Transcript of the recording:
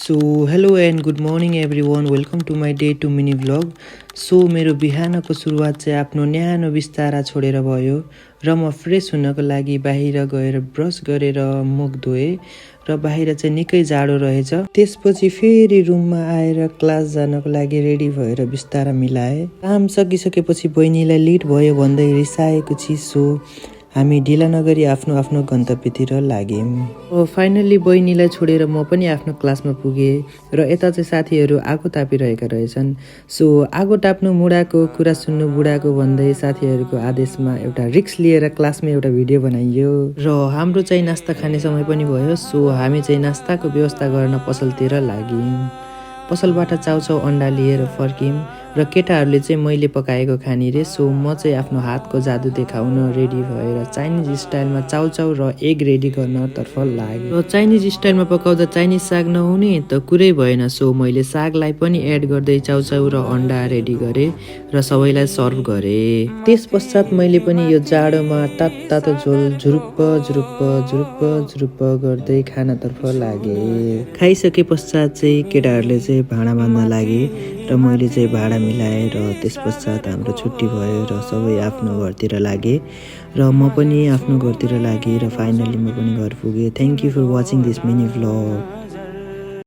So hello and good morning everyone, welcome to my day two mini vlog. So मेरो बिहानको सुरुवात चाहिँ आफ्नो न्यानो बिस्तारा छोडेर भयो र म फ्रेस हुनको लागि बाहिर गएर ब्रस गरेर मुख धोएँ र बाहिर चाहिँ निकै जाडो रहेछ। त्यसपछि फेरि रुममा आएर क्लास जानको लागि रेडी भएर बिस्तारा मिलाएँ। काम सकिसकेपछि बहिनीलाई लेट भयो भन्दै रिसाएको चिसो हामी ढिला नगरी आफ्नो आफ्नो गन्तव्यतिर लाग्यौँ। फाइनल्ली बहिनीलाई छोडेर म पनि आफ्नो क्लासमा पुगेँ र यता चाहिँ साथीहरू आगो तापिरहेका रहेछन्। सो आगो ताप्नु मुडाको कुरा सुन्नु बुढाको भन्दै साथीहरूको आदेशमा एउटा रिक्स लिएर क्लासमा एउटा भिडियो बनाइयो र हाम्रो चाहिँ नास्ता खाने समय पनि भयो। सो हामी चाहिँ नास्ताको व्यवस्था गर्न पसलतिर लाग्यौँ। पसलबाट चाउचाउ अन्डा लिएर फर्क्यौँ र केटाहरूले चाहिँ मैले पकाएको खाने रे। सो म चाहिँ आफ्नो हातको जादु देखाउन रेडी भएर चाइनिज स्टाइलमा चाउचाउ र एग रेडी गर्नतर्फ लागेँ। र चाइनिज स्टाइलमा पकाउँदा चाइनिज साग नहुने त कुरै भएन। सो मैले सागलाई पनि एड गर्दै चाउचाउ र अन्डा रेडी गरेँ र सबैलाई सर्भ गरेँ। त्यस पश्चात मैले पनि यो जाडोमा तातो झोल झुरुप्प झुरुप्प झुरुप्प झुरुप्प गर्दै खानातर्फ लागेँ। खाइसके पश्चात चाहिँ केटाहरूले चाहिँ भाँडा बाँध्न लागे र मैले चाहिँ भाँडा मिलाएँ र त्यस पश्चात हाम्रो छुट्टी भयो र सबै आफ्नो घरतिर लागे र म पनि आफ्नो घरतिर लागेँ र फाइनली म पनि घर पुगेँ। Thank you for watching this mini vlog.